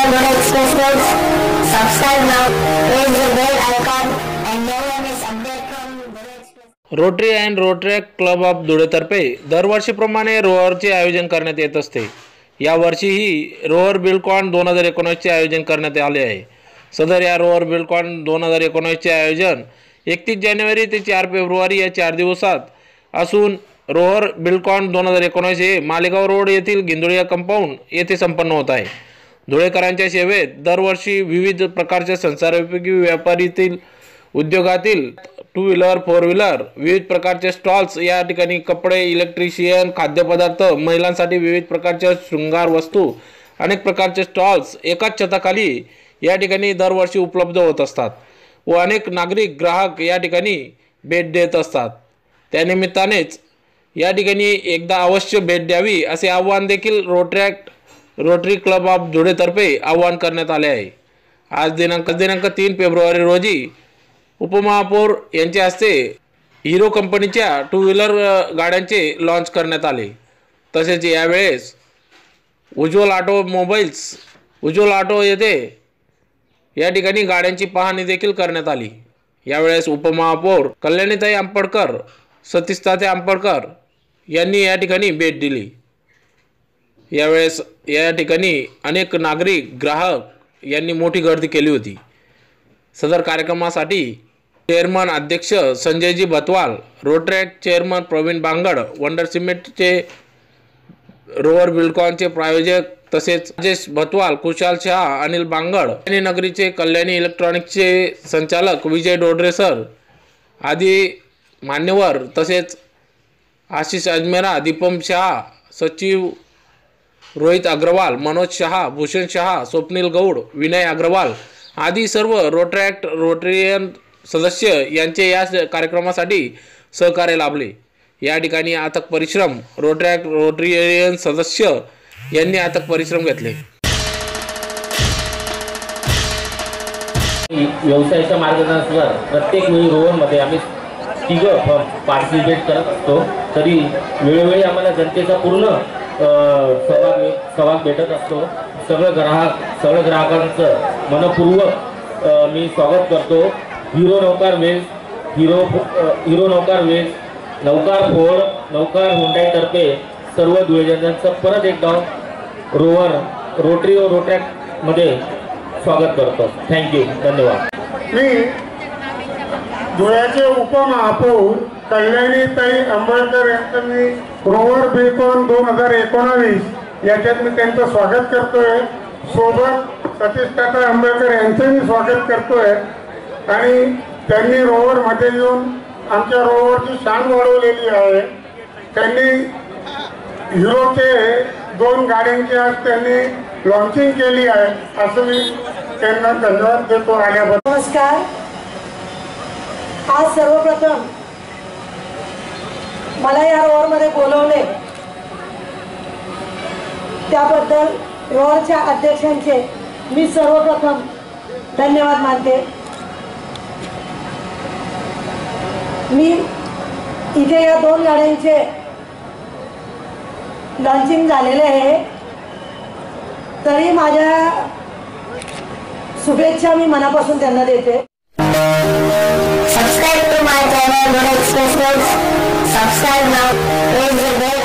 channel Road Express Roads. Subscribe now, press the bell icon and never miss update from Road Express. Rotary and rotaract club of धुळेतर्फे दरवर्षीप्रमाणे रोअरचे आयोजन करण्यात येत असते। यावर्षीही रोअर बिल्डकॉन 2019 चे आयोजन करण्यात आले आहे। सदर या रोअर बिल्डकॉन 2019 चे आयोजन 31 जानेवारी ते 4 फेब्रुवारी या 4 दिवसात असून रोअर बिल्डकॉन 2019 हे मालेगाव रोड येथील गिंदोळिया कंपाऊंड येथे संपन्न होत आहे। धुळेकरांच्या सेवेत दरवर्षी विविध प्रकारच्या संसारोपयोगी व्यापारीतील उद्योगातील 2 व्हीलर 4 व्हीलर विविध प्रकारचे स्टॉल्स या ठिकाणी कपडे, इलेक्ट्रिशियन, खाद्यपदार्थ, महिलांसाठी विविध प्रकारच्या शृंगार वस्तू, अनेक प्रकारचे स्टॉल्स एकाच छताखाली या ठिकाणी दरवर्षी उपलब्ध होत असतात व अनेक नागरिक ग्राहक या ठिकाणी भेट देत असतात। त्यानिमित्तानेच या ठिकाणी एकदा अवश्य भेट द्यावी असे आवाहन देखील रोटरी क्लब ऑफ धुळेतर्फे आवाहन करण्यात आले आहे। आज दिनांक 3 फेब्रुवारी रोजी उपमहापौर यांच्या हस्ते हिरो कंपनीच्या 2 व्हीलर गाड्यांचे लॉन्च करण्यात आले। तसेच यावेळेस उज्ज्वल ऑटो येथे या ठिकाणी गाड्यांची पाहणी देखील करण्यात आली। यावेळेस उपमहापौर कल्याणीताई आंबेडकर, सतीशताते आंबेडकर यांनी या ठिकाणी भेट दिली। यावेळेस या ठिकाणी अनेक नागरिक ग्राहक यांनी मोठी गर्दी केली होती। सदर कार्यक्रमासाठी चेअरमन अध्यक्ष Sanjayji भतवाल, Rotaract chairman Pravin Bangar, wonder सिमेंटचे रोअर बिल्डकॉनचे प्रायोजक तसेच राजेश भतवाल, कुशाल शहा, अनिल बांगड, कल्याणी नगरीचे कल्याणी इलेक्ट्रॉनिक्सचे संचालक विजय डोडरे सर आदी मान्यवर तसेच आशिष अजमेरा, दीपम शहा, सचिव रोहित अग्रवाल, मनोज शहा, भूषण शहा, स्वप्नील गौड, विनय अग्रवाल आदी सर्व रोटरियन सदस्य यांचे या कार्यक्रमासाठी सहकार्य लाभले। या ठिकाणी अथक परिश्रम रोटरियन सदस्य यांनी अथक परिश्रम घेतले। व्यवसायाच्या मार्गदर्शनावर प्रत्येक वेळी रोवरमध्ये आम्ही तिघं पार्टिसिपेट करत असतो। तरी वेळोवेळी आम्हाला जनतेचा पूर्ण सहभाग भेटत असतो। सगळं ग्राहकांचं मनपूर्वक मी स्वागत करतो। हिरो नौकार वेज, नौकार फोर्ड, नौकार हुंडाईतर्फे सर्व धुळेजनांचं परत एकदा रोटरी व रोटरॅक मध्ये स्वागत करतो। थँक्यू, धन्यवाद। मी धुळ्याचे उपमहापौर कल्याणीताई आंबेडकर यांचं मी रोवर बिल्डकॉन 2019 याच्यात मी त्यांचं स्वागत करतोय। सोबत सतीशताते आंबेडकर यांचं मी स्वागत करतोय आणि त्यांनी रोवरमध्ये येऊन आमच्या रोवरची शान वाढवलेली आहे। त्यांनी हिरोचे 2 गाड्यांची आज त्यांनी लॉन्चिंग केली आहे असं मी त्यांना धन्यवाद देतो आल्याबद्दल। नमस्कार। आज सर्वप्रथम मला या रोअरमध्ये बोलवले त्याबद्दल रोअरच्या अध्यक्षांचे मी सर्वप्रथम धन्यवाद मानते। मी इथे या 2 गाड्यांचे लॉन्चिंग झालेले आहे, तरी माझ्या शुभेच्छा मी मनापासून त्यांना देते। Subscribe to my channel Road Express Roads. Subscribe now, press the bell